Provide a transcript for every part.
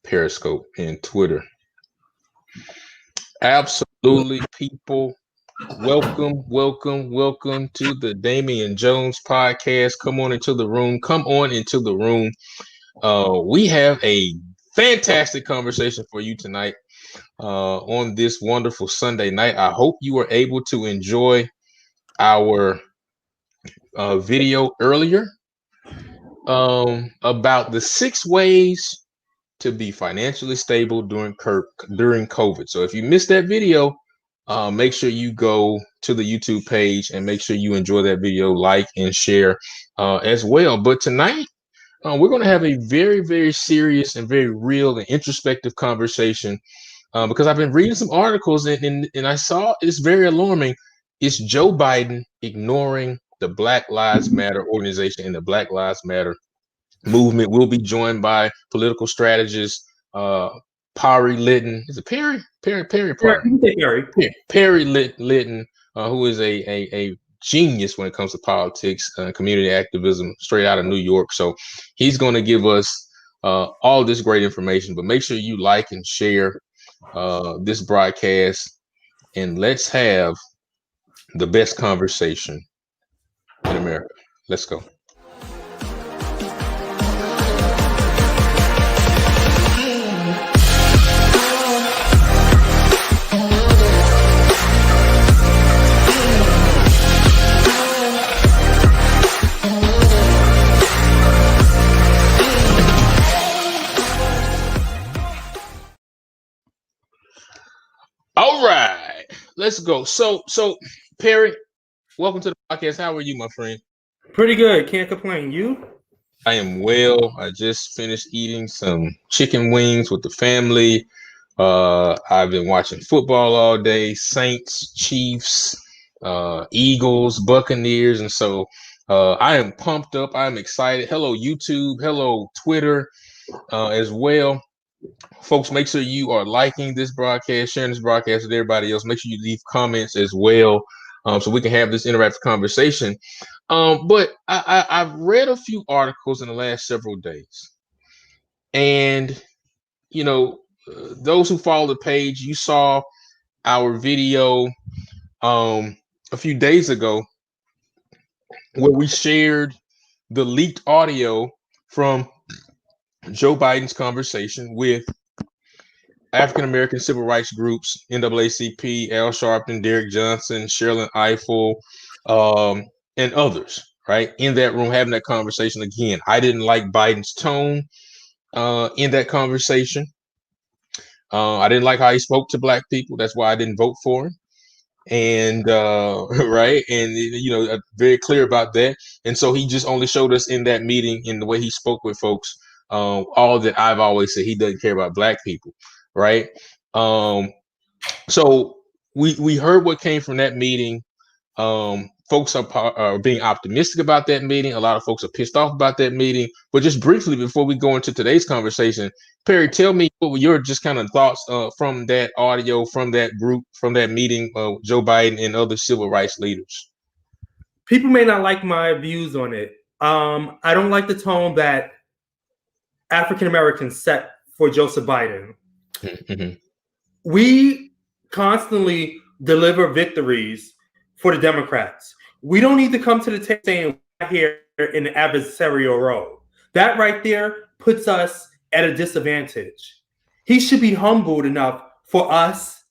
Periscope and Twitter. Absolutely, people. Welcome to the Damien Jones Podcast. Come on into the room. We have a fantastic conversation for you tonight on this wonderful Sunday night. I hope you were able to enjoy our video earlier about the 6 ways to be financially stable during COVID. So if you missed that video, make sure you go to the YouTube page and make sure you enjoy that video, like and share as well. But tonight, we're going to have a very, very serious and very real and introspective conversation because I've been reading some articles and I saw it's very alarming. It's Joe Biden ignoring the Black Lives Matter organization and the Black Lives Matter movement. Will be joined by political strategist Parri Litton. Is it Parri? Parri Litton, who is a genius when it comes to politics, community activism, straight out of New York. So he's going to give us all this great information. But make sure you like and share this broadcast, and let's have the best conversation in America. Let's go. All right, let's go. So Parri, welcome to the podcast. How are you, my friend? Pretty good. Can't complain. You? I am well. I just finished eating some chicken wings with the family. I've been watching football all day, Saints, Chiefs, Eagles, Buccaneers. And so I am pumped up. I'm excited. Hello, YouTube. Hello, Twitter as well. Folks, make sure you are liking this broadcast, sharing this broadcast with everybody else. Make sure you leave comments as well so we can have this interactive conversation. But I've read a few articles in the last several days. And, you know, those who follow the page, you saw our video a few days ago where we shared the leaked audio from Joe Biden's conversation with African-American civil rights groups, NAACP, Al Sharpton, Derek Johnson, Sherilyn Ifill, and others, right? In that room having that conversation. Again, I didn't like Biden's tone in that conversation. I didn't like how he spoke to Black people. That's why I didn't vote for him. And right, and you know, very clear about that. And so he just only showed us in that meeting, in the way he spoke with folks, all that I've always said. He doesn't care about Black people, right? So we heard what came from that meeting. Folks are being optimistic about that meeting. A lot of folks are pissed off about that meeting. But just briefly, before we go into today's conversation, Parri, tell me what were your just kind of thoughts from that audio, from that group, from that meeting, Joe Biden and other civil rights leaders. People may not like my views on it. I don't like the tone that African Americans set for Joseph Biden. Mm-hmm. We constantly deliver victories for the Democrats. We don't need to come to the table saying we're here in the adversarial role. That right there puts us at a disadvantage. He should be humbled enough for us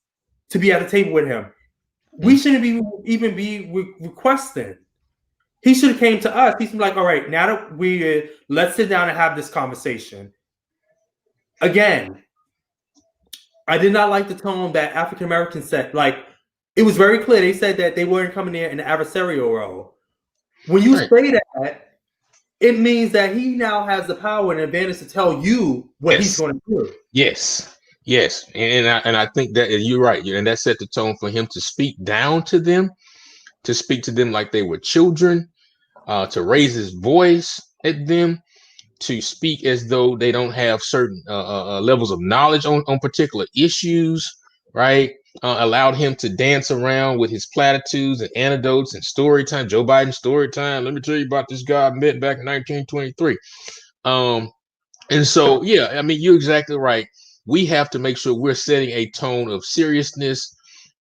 to be at the table with him. We shouldn't even be requesting. He should have came to us. He's like, all right, now that let's sit down and have this conversation. Again, I did not like the tone that African Americans set. Like, it was very clear. They said that they weren't coming there in the adversarial role. When you say that, it means that he now has the power and advantage to tell you what he's going to do. Yes. And I think that you're right. And that set the tone for him to speak down to them, to speak to them like they were children, to raise his voice at them, to speak as though they don't have certain levels of knowledge on particular issues, right? Allowed him to dance around with his platitudes and anecdotes and story time. Joe Biden story time. Let me tell you about this guy I met back in 1923. And so, yeah, I mean, you're exactly right. We have to make sure we're setting a tone of seriousness,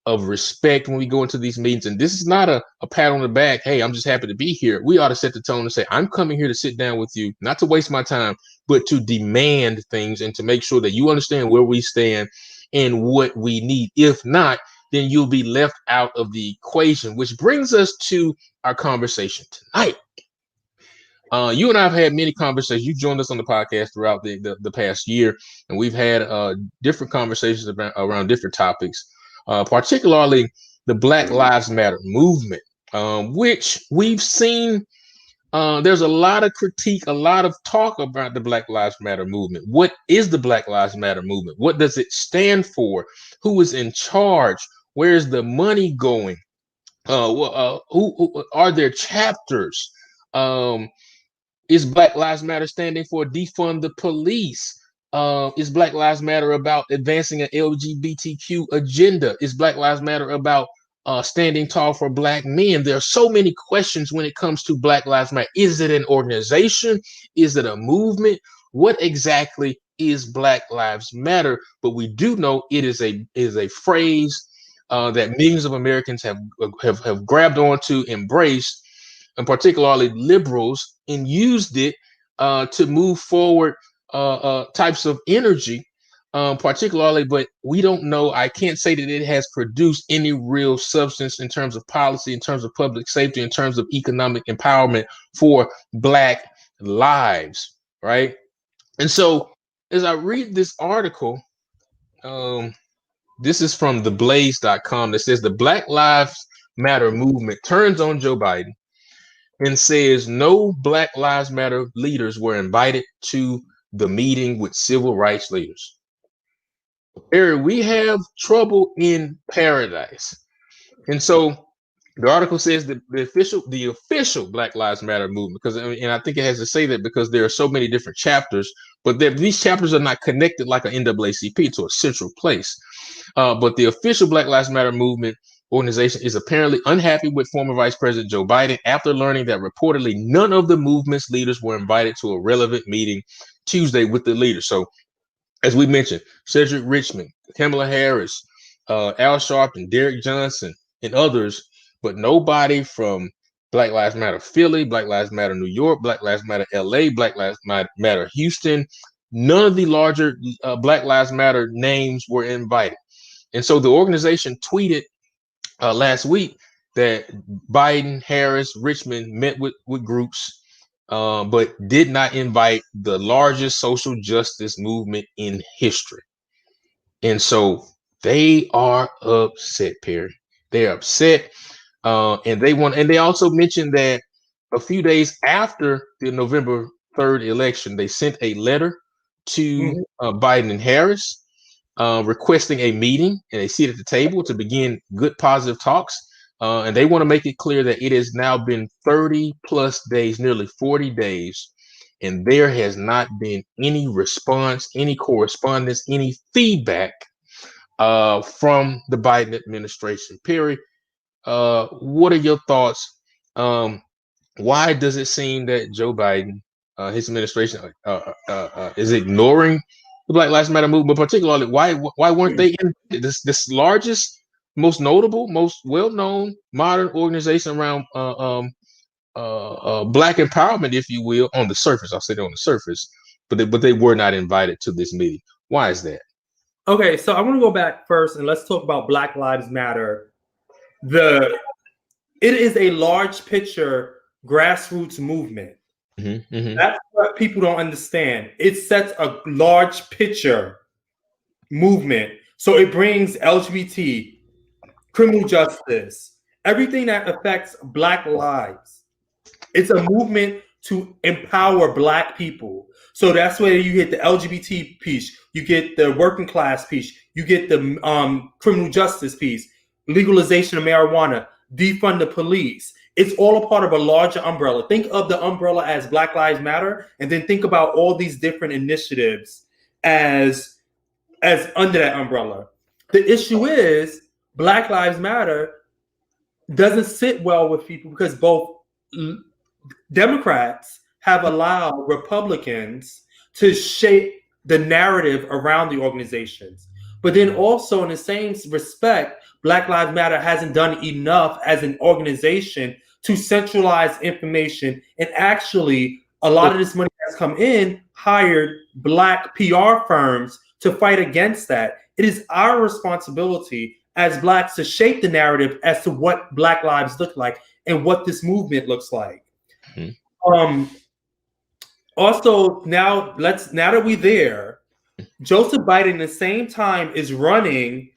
of respect when we go into these meetings. And this is not a pat on the back. Hey, I'm just happy to be here. We ought to set the tone and say, I'm coming here to sit down with you, not to waste my time, but to demand things and to make sure that you understand where we stand and what we need. If not, then you'll be left out of the equation, which brings us to our conversation tonight. You and I have had many conversations. You've joined us on the podcast throughout the past year, and we've had different conversations around different topics, particularly the Black Lives Matter movement, which we've seen. There's a lot of critique, a lot of talk about the Black Lives Matter movement. What is the Black Lives Matter movement? What does it stand for? Who is in charge? Where is the money going? Who are there chapters? Is Black Lives Matter standing for defund the police? Is Black Lives Matter about advancing an LGBTQ agenda? Is Black Lives Matter about standing tall for Black men? There are so many questions when it comes to Black Lives Matter. Is it an organization? Is it a movement? What exactly is Black Lives Matter? But we do know it is a phrase that millions of Americans have grabbed onto, embraced, and particularly liberals, and used it to move forward types of energy, particularly, but we don't know. I can't say that it has produced any real substance in terms of policy, in terms of public safety, in terms of economic empowerment for Black lives, right? And so as I read this article, this is from theblaze.com that says the Black Lives Matter movement turns on Joe Biden and says no Black Lives Matter leaders were invited to the meeting with civil rights leaders. Parri, we have trouble in paradise. And so the article says that the official Black Lives Matter movement, because, and I think it has to say that because there are so many different chapters, but these chapters are not connected like an NAACP to a central place. But the official Black Lives Matter movement organization is apparently unhappy with former Vice President Joe Biden after learning that reportedly none of the movement's leaders were invited to a relevant meeting Tuesday with the leaders. So, as we mentioned, Cedric Richmond, Kamala Harris, Al Sharpton, Derek Johnson, and others, but nobody from Black Lives Matter Philly, Black Lives Matter New York, Black Lives Matter LA, Black Lives Matter Houston. None of the larger Black Lives Matter names were invited. And so the organization tweeted last week that Biden, Harris, Richmond met with groups, but did not invite the largest social justice movement in history. And so they are upset, Parri. They're upset. And they also mentioned that a few days after the November 3rd election, they sent a letter to Biden and Harris requesting a meeting and a seat at the table to begin good, positive talks. And they want to make it clear that it has now been 30 plus days, nearly 40 days, and there has not been any response, any correspondence, any feedback from the Biden administration. Parri, what are your thoughts? Why does it seem that Joe Biden, his administration, is ignoring the Black Lives Matter movement? But particularly, why weren't they in this largest, most notable, most well-known modern organization around Black empowerment, if you will, on the surface? I'll say that on the surface, but they were not invited to this meeting. Why is that? Okay, so I want to go back first and let's talk about Black Lives Matter. It is a large picture grassroots movement. That's what people don't understand. It sets a large picture movement. So it brings LGBT, criminal justice, everything that affects Black lives. It's a movement to empower Black people. So that's where you get the LGBT piece, you get the working class piece, you get the criminal justice piece, legalization of marijuana, defund the police. It's all a part of a larger umbrella. Think of the umbrella as Black Lives Matter, and then think about all these different initiatives as under that umbrella. The issue is Black Lives Matter doesn't sit well with people because both Democrats have allowed Republicans to shape the narrative around the organizations. But then also in the same respect, Black Lives Matter hasn't done enough as an organization to centralize information, and actually a lot of this money that's come in hired Black PR firms to fight against that. It is our responsibility as Blacks to shape the narrative as to what Black lives look like and what this movement looks like. Mm-hmm. Also, now that we're there, Joseph Biden at the same time is running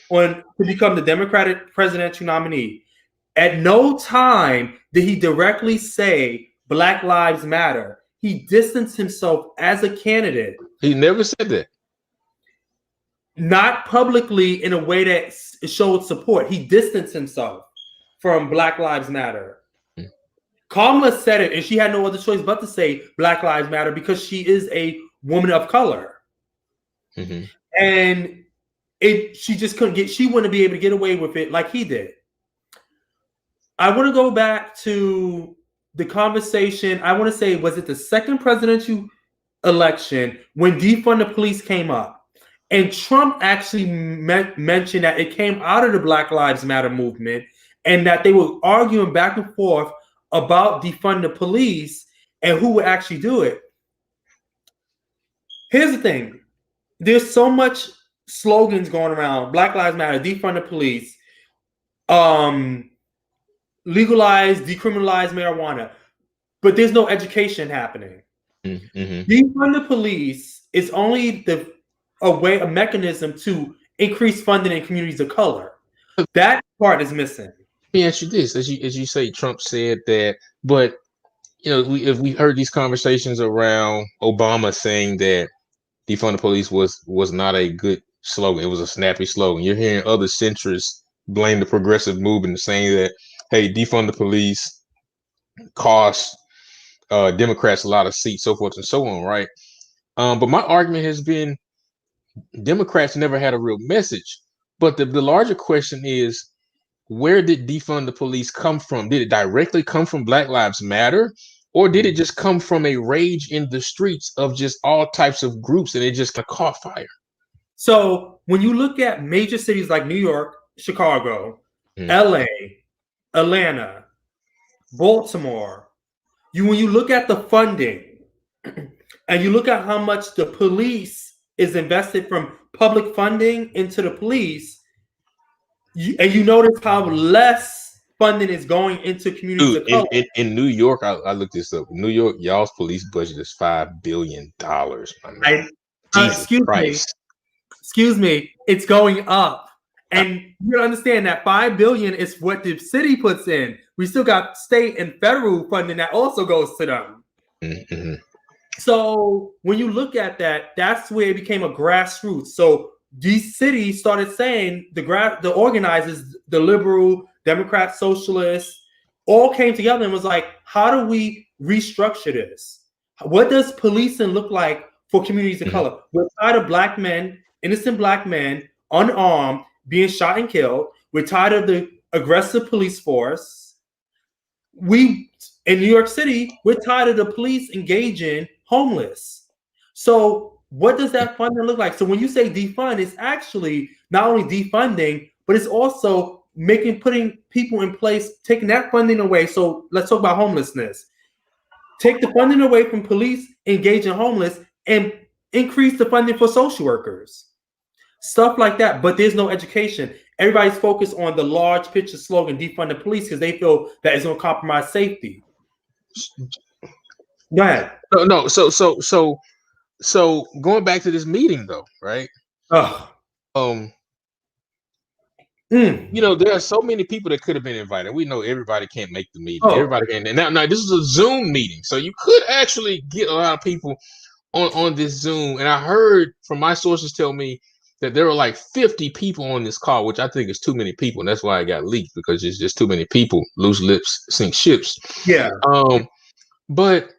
to become the Democratic presidential nominee. At no time did he directly say Black Lives Matter. He distanced himself as a candidate. He never said that. Not publicly in a way that showed support. He distanced himself from Black Lives Matter. Kamala said it, and she had no other choice but to say Black Lives Matter because she is a woman of color. Mm-hmm. And she just couldn't she wouldn't be able to get away with it like he did. I want to go back to the conversation. I want to say, was it the second presidential election when defund the police came up? And Trump actually mentioned that it came out of the Black Lives Matter movement and that they were arguing back and forth about defund the police and who would actually do it. Here's the thing. There's so much slogans going around. Black Lives Matter, defund the police, legalize, decriminalize marijuana, but there's no education happening. Mm-hmm. Defund the police is only a mechanism to increase funding in communities of color. That part is missing. Let me ask you this: as you say, Trump said that, but if we heard these conversations around Obama saying that defund the police was not a good slogan, it was a snappy slogan. You're hearing other centrists blame the progressive movement, saying that, hey, defund the police cost Democrats a lot of seats, so forth and so on, right? But my argument has been Democrats never had a real message. But the larger question is, where did defund the police come from? Did it directly come from Black Lives Matter? Or did it just come from a rage in the streets of just all types of groups and it just caught fire? So when you look at major cities like New York, Chicago, LA, Atlanta, Baltimore, when you look at the funding and you look at how much the police is invested from public funding into the police, and you notice how less funding is going into communities of color. In New York, I looked this up. New York, y'all's police budget is $5 billion. Excuse me, it's going up. And you understand that $5 billion is what the city puts in. We still got state and federal funding that also goes to them. Mm-hmm. So when you look at that, that's where it became a grassroots. So these cities started saying the organizers, the liberal, Democrat, socialists, all came together and was like, how do we restructure this? What does policing look like for communities of color? We're tired of black men, innocent black men, unarmed, being shot and killed. We're tired of the aggressive police force. In New York City, we're tired of the police engaging homeless. So what does that funding look like? So when you say defund, it's actually not only defunding, but it's also putting people in place, taking that funding away. So let's talk about homelessness. Take the funding away from police engaging homeless and increase the funding for social workers. Stuff like that, but there's no education. Everybody's focused on the large picture slogan, defund the police, because they feel that it's going to compromise safety. Go ahead. No. So going back to this meeting, though, right? There are so many people that could have been invited. We know everybody can't make the meeting. Everybody can. Now this is a Zoom meeting, so you could actually get a lot of people on this Zoom. And I heard from my sources tell me that there were like 50 people on this call, which I think is too many people. And that's why it got leaked, because it's just too many people. Loose lips sink ships. Yeah. But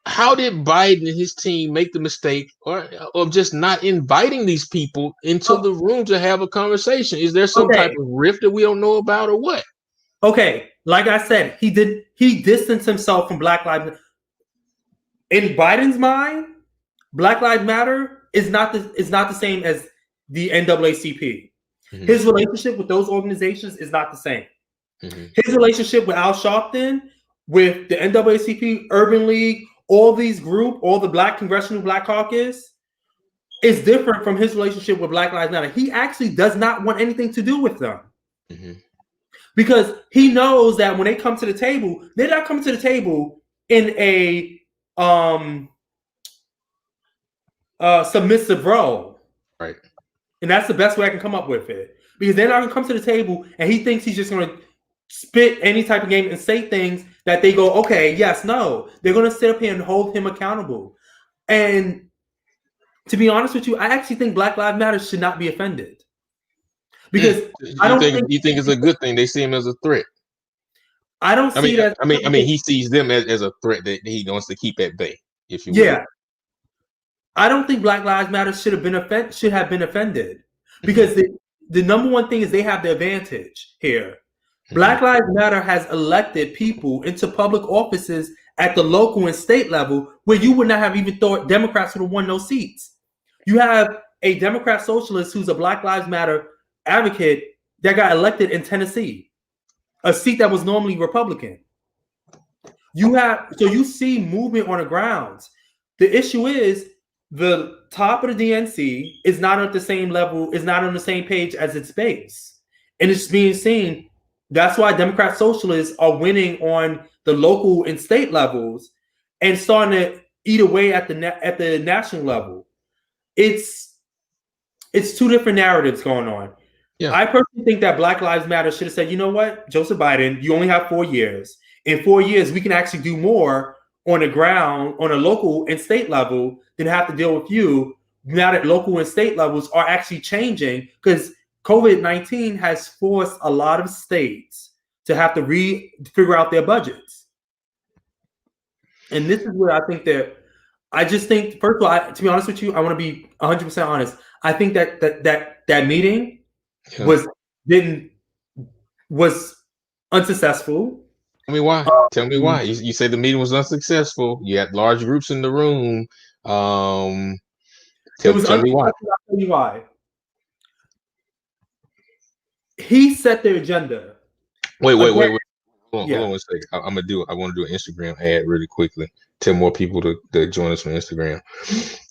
how did Biden and his team make the mistake of just not inviting these people into the room to have a conversation? Is there some type of rift that we don't know about, or what? Okay. Like I said, he distanced himself from Black Lives Matter. in Biden's mind, Black Lives Matter is not the same as the NAACP. Mm-hmm. His relationship with those organizations is not the same. Mm-hmm. His relationship with Al Sharpton, with the NAACP, Urban League, all these groups, all the Black Congressional Black Caucus, is different from his relationship with Black Lives Matter. He actually does not want anything to do with them. Mm-hmm. Because he knows that when they come to the table, they're not coming to the table in a submissive role. Right. And that's the best way I can come up with it. Because they're not going to come to the table and he thinks he's just going to spit any type of game and say things that they go, okay, yes, no. They're going to sit up here and hold him accountable. And to be honest with you, I actually think Black Lives Matter should not be offended. Because you think it's a good thing they see him as a threat. I don't see that. I mean, he sees them as a threat that he wants to keep at bay, if you will. Yeah. I don't think Black Lives Matter should have been offended. Because the number one thing is they have the advantage here. Black Lives Matter has elected people into public offices at the local and state level where you would not have even thought Democrats would have won those seats. You have a Democrat socialist who's a Black Lives Matter advocate that got elected in Tennessee, a seat that was normally Republican. You see movement on the grounds. The issue is the top of the DNC is not at the same level, is not on the same page as its base. And it's being seen. That's why Democrat socialists are winning on the local and state levels and starting to eat away at the national level. It's two different narratives going on. Yeah. I personally think that Black Lives Matter should have said, you know what, Joseph Biden, you only have 4 years. In 4 years, we can actually do more on the ground, on a local and state level than have to deal with you now that local and state levels are actually changing, because COVID-19 has forced a lot of states to have to figure out their budgets. And this is where I think that I just think, first of all, to be honest with you, I want to be 100% honest. I think that meeting was unsuccessful. Tell me why. Tell me why. You say the meeting was unsuccessful. You had large groups in the room. Tell me why. I'll tell you why. He set the agenda. Wait. Hold on one second. I want to do an Instagram ad really quickly. Tell more people to join us on Instagram.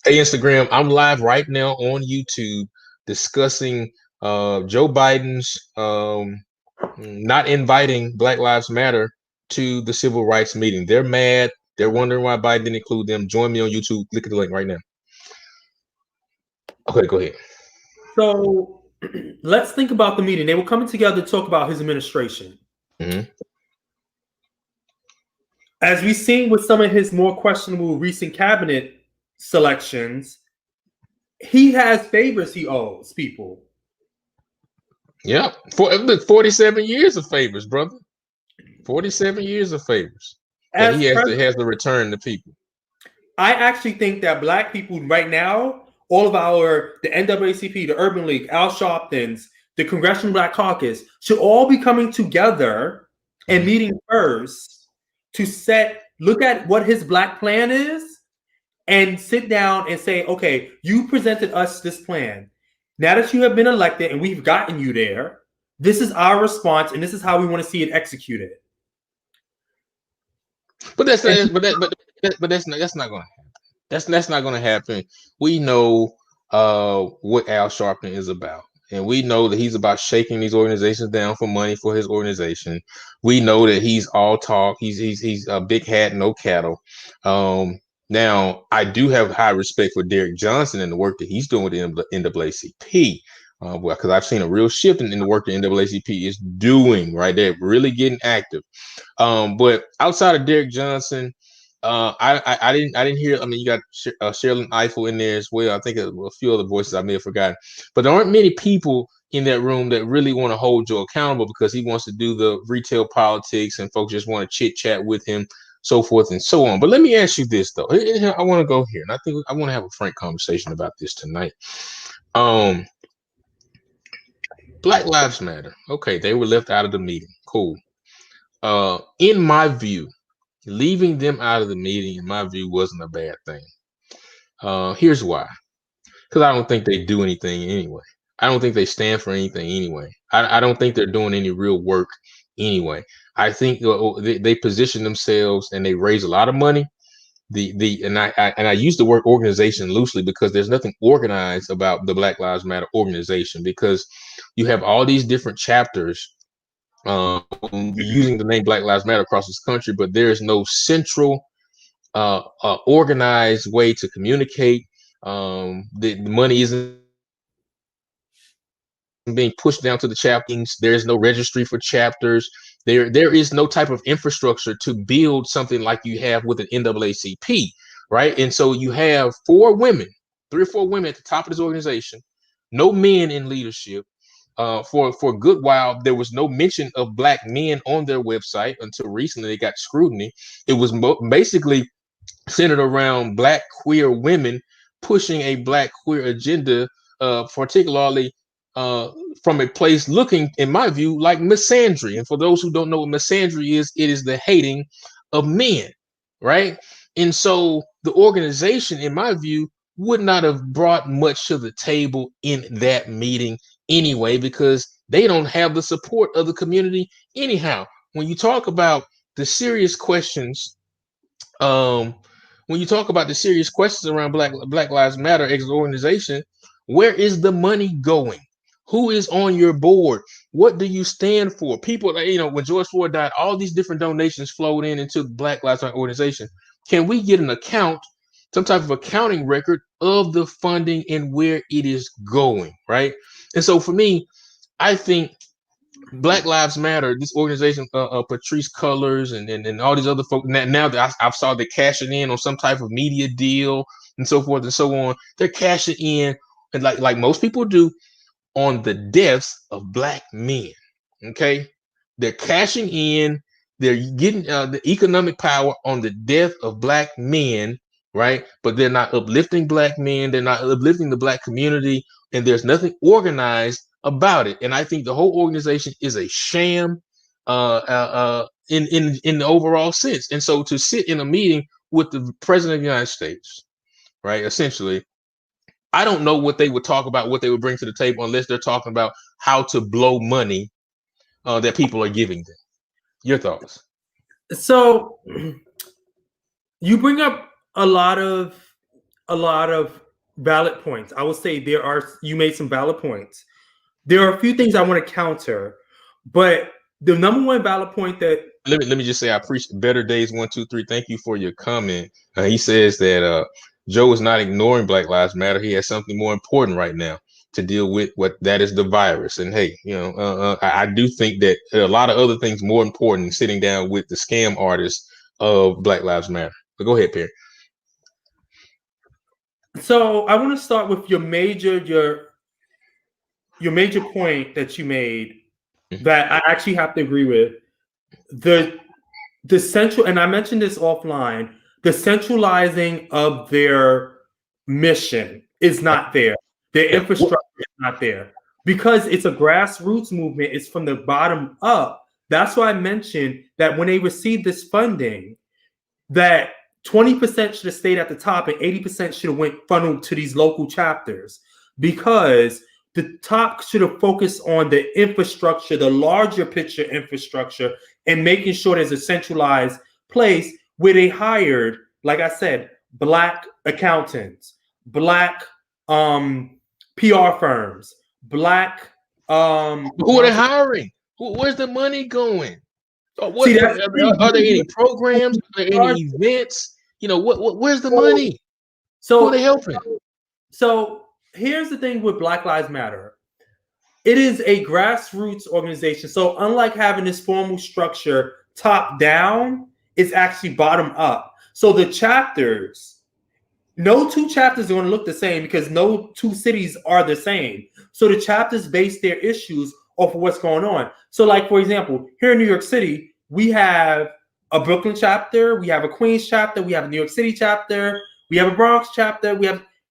Hey, Instagram, I'm live right now on YouTube discussing Joe Biden's not inviting Black Lives Matter to the civil rights meeting. They're mad. They're wondering why Biden didn't include them. Join me on YouTube. Click the link right now. Okay, go ahead. So let's think about the meeting. They were coming together to talk about his administration. Mm-hmm. As we've seen with some of his more questionable recent cabinet selections, he has favors he owes people. Yeah, 47 years of favors, brother. 47 years of favors. And he has to return to people. I actually think that Black people right now, all of the NAACP, the Urban League, Al Sharpton's, the Congressional Black Caucus, should all be coming together and meeting first to look at what his Black plan is and sit down and say, okay, you presented us this plan. Now that you have been elected and we've gotten you there, this is our response and this is how we want to see it executed. But that's not going to happen. That's not going to happen. We know what Al Sharpton is about, and we know that he's about shaking these organizations down for money for his organization. We know that he's all talk. He's a big hat, no cattle. Now, I do have high respect for Derek Johnson and the work that he's doing with the NAACP, because I've seen a real shift in the work the NAACP is doing. Right, they're really getting active. But outside of Derek Johnson, I didn't hear. I mean, you got Sherilyn Eiffel in there as well. I think a few other voices I may have forgotten, but there aren't many people in that room that really want to hold Joe accountable because he wants to do the retail politics and folks just want to chit chat with him, so forth and so on. But let me ask you this though. I want to go here, and I think I want to have a frank conversation about this tonight. Black Lives Matter. Okay, they were left out of the meeting. Cool. In my view, leaving them out of the meeting, in my view, wasn't a bad thing. Here's why. Because I don't think they do anything anyway. I don't think they stand for anything anyway. I don't think they're doing any real work anyway. I think they position themselves and they raise a lot of money. I use the word organization loosely because there's nothing organized about the Black Lives Matter organization, because you have all these different chapters using the name Black Lives Matter across this country, but there is no central organized way to communicate. The money isn't being pushed down to the chapters. There is no registry for chapters. There is no type of infrastructure to build something like you have with an NAACP, right? And so you have 3 or 4 women at the top of this organization, no men in leadership. For a good while, there was no mention of Black men on their website until recently they got scrutiny. It was basically centered around Black queer women pushing a Black queer agenda, particularly from a place looking, in my view, like misandry. And for those who don't know what misandry is, it is the hating of men, right? And so the organization, in my view, would not have brought much to the table in that meeting anyway, because they don't have the support of the community anyhow. When you talk about the serious questions, around Black Lives Matter as an organization, where is the money going? Who is on your board? What do you stand for? People, when George Floyd died, all these different donations flowed into the Black Lives Matter organization. Can we get an account, some type of accounting record of the funding and where it is going, right? And so for me, I think Black Lives Matter, this organization, Patrice Cullors and all these other folks, now that I've saw they cashing in on some type of media deal and so forth and so on. They're cashing in, and like most people do, on the deaths of Black men. Okay, they're cashing in. They're getting the economic power on the death of Black men, right? But they're not uplifting Black men. They're not uplifting the Black community, and there's nothing organized about it. And I think the whole organization is a sham in the overall sense. And so to sit in a meeting with the President of the United States, right, essentially, I don't know what they would talk about, what they would bring to the table, unless they're talking about how to blow money that people are giving them. Your thoughts? So you bring up a lot of valid points. I would say you made some valid points. There are a few things I want to counter, but the number one valid point that let me just say, I appreciate Better Days 1, 2, 3. Thank you for your comment. He says that Joe is not ignoring Black Lives Matter. He has something more important right now to deal with. What that is, the virus. And hey, I do think that there are a lot of other things more important than sitting down with the scam artists of Black Lives Matter. But go ahead, Parri. So I want to start with your major point that you made that I actually have to agree with. The central, and I mentioned this offline, the centralizing of their mission is not there. Their infrastructure is not there because it's a grassroots movement. It's from the bottom up. That's why I mentioned that when they received this funding, that 20% should have stayed at the top and 80% should have went funneled to these local chapters, because the top should have focused on the infrastructure, the larger picture infrastructure, and making sure there's a centralized place where they hired, like I said, Black accountants, Black PR firms, Black. Who are they hiring? Where's the money going? Are there any programs? Are there any events? Where's the money? So who are they helping? So here's the thing with Black Lives Matter. It is a grassroots organization. So unlike having this formal structure top down, it's actually bottom up. So the chapters, no two chapters are going to look the same because no two cities are the same. So the chapters base their issues off of what's going on. So like, for example, here in New York City, we have a Brooklyn chapter, we have a Queens chapter, we have a New York City chapter, we have a Bronx chapter,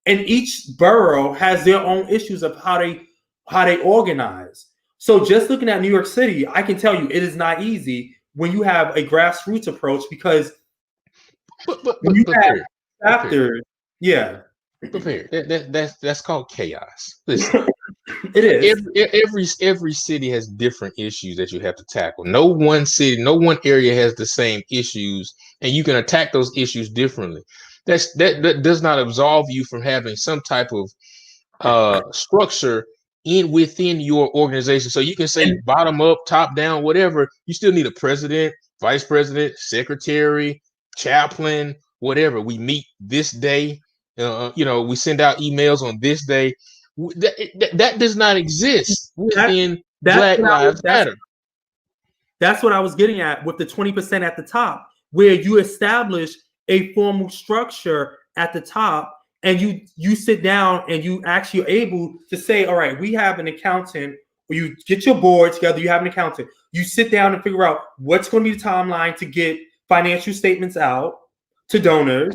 and each borough has their own issues of how they organize. So just looking at New York City, I can tell you it is not easy when you have a grassroots approach, because When you have Parri, chapters, yeah. Parri, that's called chaos. Listen, It is. every city has different issues that you have to tackle. No one city, no one area has the same issues, and you can attack those issues differently. That does not absolve you from having some type of structure within your organization. So you can say bottom up, top down, whatever. You still need a president, vice president, secretary, chaplain, whatever. We meet this day. We send out emails on this day. That does not exist within Black Lives Matter. That's what I was getting at with the 20% at the top, where you establish a formal structure at the top, and you sit down and you actually are able to say, all right, we have an accountant, or you get your board together, you have an accountant. You sit down and figure out what's going to be the timeline to get financial statements out to donors.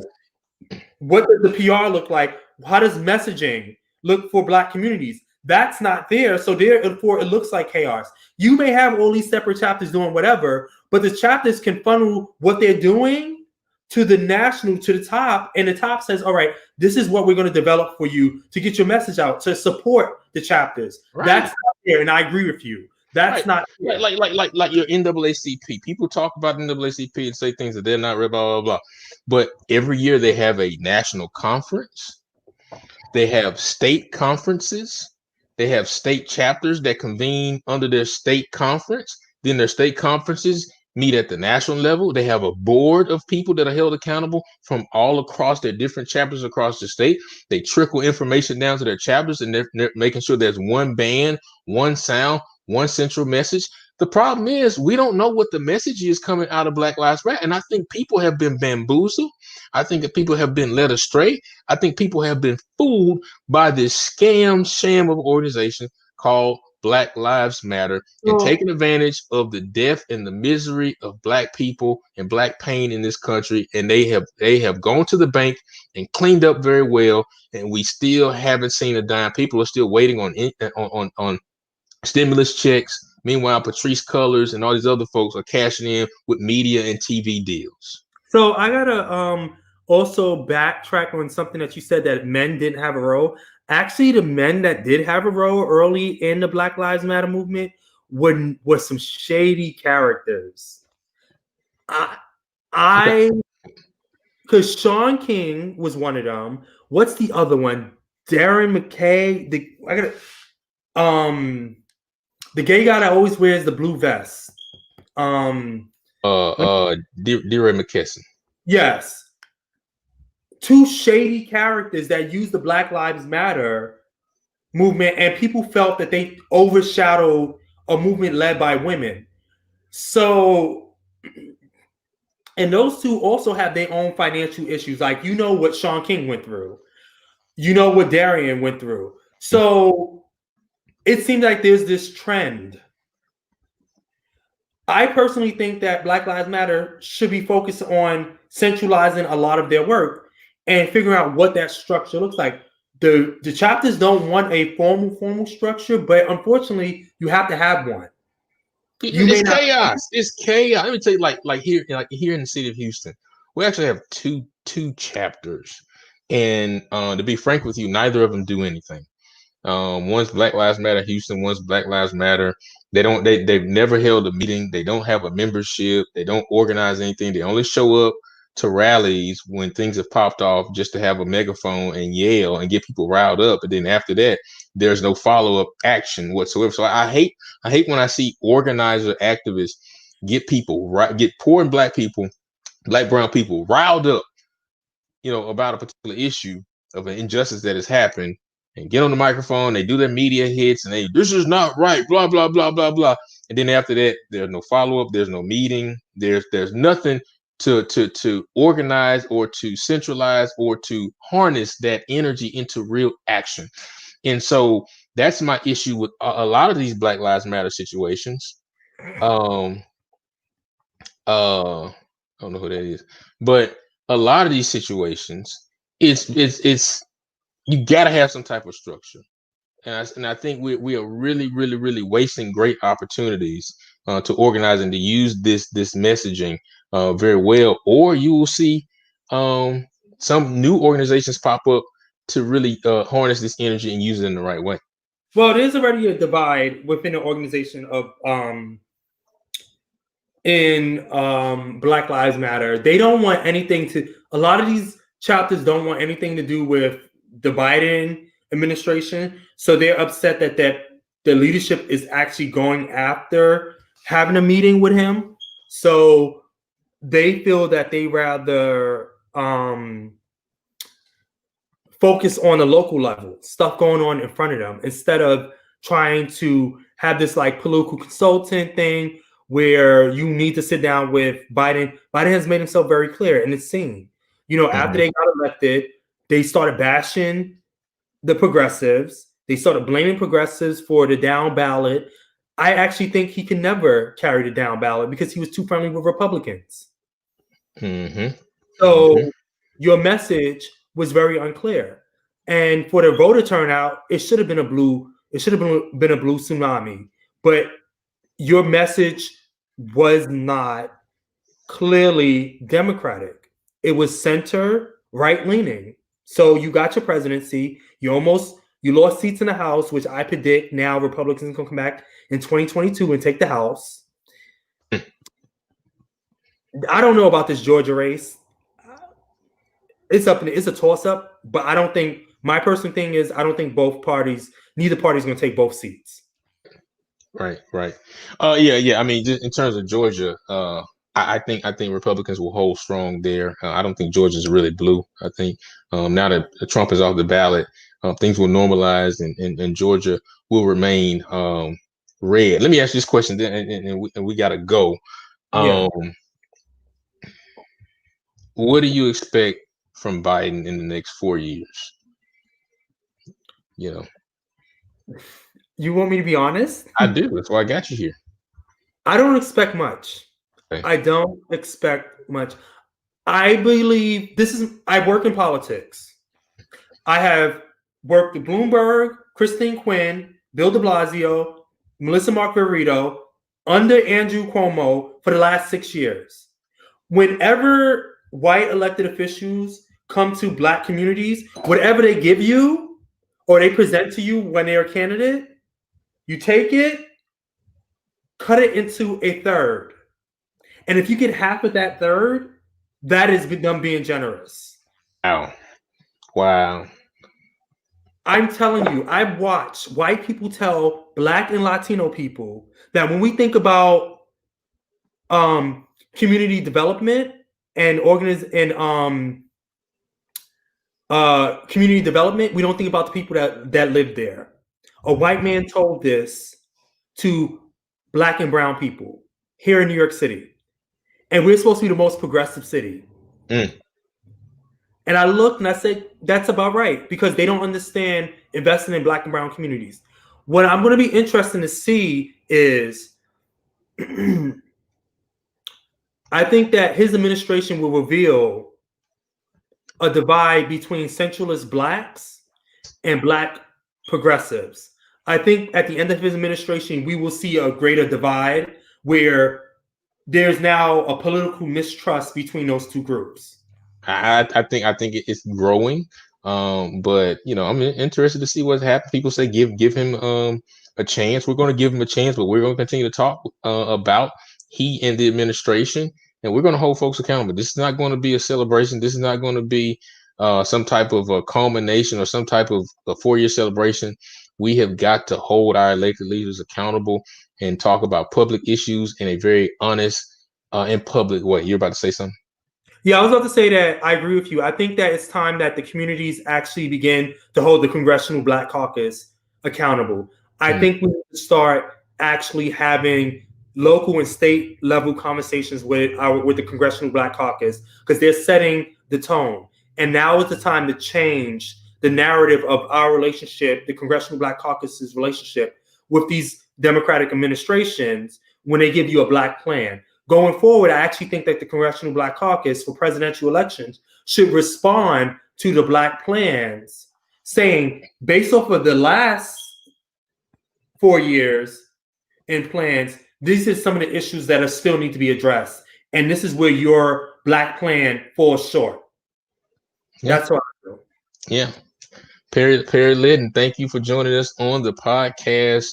What does the PR look like? How does messaging look for Black communities? That's not there. So therefore, it looks like chaos. You may have all these separate chapters doing whatever, but the chapters can funnel what they're doing to the national, to the top, and the top says, all right, this is what we're going to develop for you to get your message out, to support the chapters. Right. That's not there, and I agree with you. That's not there. Like your NAACP. People talk about NAACP and say things that they're not, blah, blah, blah. But every year they have a national conference. They have state conferences. They have state chapters that convene under their state conference. Then their state conferences meet at the national level. They have a board of people that are held accountable from all across their different chapters across the state. They trickle information down to their chapters, and they're making sure there's one band, one sound, one central message. The problem is we don't know what the message is coming out of Black Lives Matter. And I think people have been bamboozled. I think that people have been led astray. I think people have been fooled by this sham of organization called Black Lives Matter, and taking advantage of the death and the misery of Black people and Black pain in this country. And they have gone to the bank and cleaned up very well. And we still haven't seen a dime. People are still waiting on stimulus checks. Meanwhile, Patrice Cullors and all these other folks are cashing in with media and TV deals. So I gotta also backtrack on something that you said, that men didn't have a role. Actually, the men that did have a role early in the Black Lives Matter movement were some shady characters. Because Shaun King was one of them. What's the other one? Darren McKay. The gay guy that always wears the blue vest. DeRay McKesson. Yes. Two shady characters that use the Black Lives Matter movement, and people felt that they overshadowed a movement led by women. So, and those two also have their own financial issues. Like, you know what Shaun King went through. You know what Darian went through. So it seems like there's this trend. I personally think that Black Lives Matter should be focused on centralizing a lot of their work and figuring out what that structure looks like. The chapters don't want a formal structure, but unfortunately, you have to have one. It's chaos. It's chaos. Let me tell you, like here in the city of Houston, we actually have two chapters, and to be frank with you, neither of them do anything. One's Black Lives Matter Houston, one's Black Lives Matter. They've never held a meeting. They don't have a membership. They don't organize anything. They only show up to rallies when things have popped off just to have a megaphone and yell and get people riled up. And then after that, there's no follow-up action whatsoever. So I hate when I see organizer activists get poor and Black people, Black, brown people riled up, about a particular issue of an injustice that has happened, and get on the microphone. They do their media hits and this is not right, blah, blah, blah, blah, blah. And then after that, there's no follow-up. There's no meeting. There's nothing to organize or to centralize or to harness that energy into real action. And so that's my issue with a lot of these Black Lives Matter situations. I don't know who that is, but a lot of these situations, it's you gotta have some type of structure. And I think we are really, really, really wasting great opportunities to organize and to use this messaging very well, or you will see some new organizations pop up to really harness this energy and use it in the right way? Well, there's already a divide within the organization of Black Lives Matter. They don't want anything to. A lot of these chapters don't want anything to do with the Biden administration, so they're upset that the leadership is actually going after having a meeting with him. So they feel that they rather focus on the local level, stuff going on in front of them, instead of trying to have this like political consultant thing where you need to sit down with Biden. Biden has made himself very clear, and it's seen. After they got elected, they started bashing the progressives. They started blaming progressives for the down ballot. I actually think he can never carry the down ballot because he was too friendly with Republicans. So your message was very unclear. And for the voter turnout, it should have been a blue tsunami. But your message was not clearly Democratic. It was center right leaning. So you got your presidency. You lost seats in the House, which I predict now Republicans are going to come back in 2022 and take the House. I don't know about this Georgia race. It's a toss-up, but I don't think my personal thing is I don't think neither party is going to take both seats. Right. Yeah. I mean, just in terms of Georgia, I think Republicans will hold strong there. I don't think Georgia's really blue. I think now that Trump is off the ballot, things will normalize and Georgia will remain red. Let me ask you this question, and we got to go. What do you expect from Biden in the next 4 years? You want me to be honest? I do. That's why I got you here. I don't expect much. Okay. I don't expect much. I believe I work in politics. I have worked with Bloomberg, Christine Quinn, Bill de Blasio, Melissa Margarito, under Andrew Cuomo for the last 6 years. Whenever white elected officials come to Black communities, whatever they give you or they present to you when they're a candidate, you take it, cut it into a third. And if you get half of that third, that is them being generous. Wow. I'm telling you, I've watched white people tell Black and Latino people that when we think about community development and community development, we don't think about the people that live there. A white man told this to Black and brown people here in New York City. And we're supposed to be the most progressive city. And I looked and I said, that's about right, because they don't understand investing in Black and brown communities. What I'm going to be interested to see is I think that his administration will reveal a divide between centralist Blacks and Black progressives. I think at the end of his administration, we will see a greater divide where there's now a political mistrust between those two groups. I think it's growing, but I'm interested to see what happens. People say give him a chance. We're going to give him a chance, but we're going to continue to talk about he and the administration, and we're going to hold folks accountable. This is not going to be a celebration. This is not going to be some type of a culmination or some type of a 4-year celebration. We have got to hold our elected leaders accountable and talk about public issues in a very honest and public way. You're about to say something? Yeah, I was about to say that I agree with you. I think that it's time that the communities actually begin to hold the Congressional Black Caucus accountable. I think we need to start actually having local and state level conversations with the Congressional Black Caucus, because they're setting the tone. And now is the time to change the narrative of our relationship, the Congressional Black Caucus's relationship with these Democratic administrations when they give you a Black plan. Going forward, I actually think that the Congressional Black Caucus for presidential elections should respond to the Black plans, saying, based off of the last 4 years in plans, these are some of the issues that still need to be addressed. And this is where your Black plan falls short. Yeah. That's what I do. Yeah. Parri Litton, thank you for joining us on the podcast.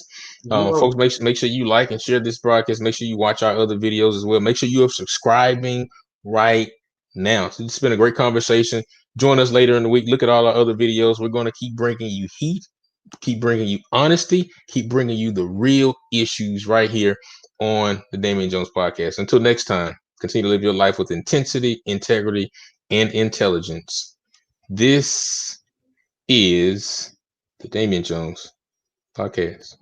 Folks, make sure you like and share this broadcast. Make sure you watch our other videos as well. Make sure you are subscribing right now. So it's been a great conversation. Join us later in the week. Look at all our other videos. We're going to keep bringing you heat, keep bringing you honesty, keep bringing you the real issues right here on the Damien Jones Podcast. Until next time, continue to live your life with intensity, integrity, and intelligence. This is the Damien Jones Podcast.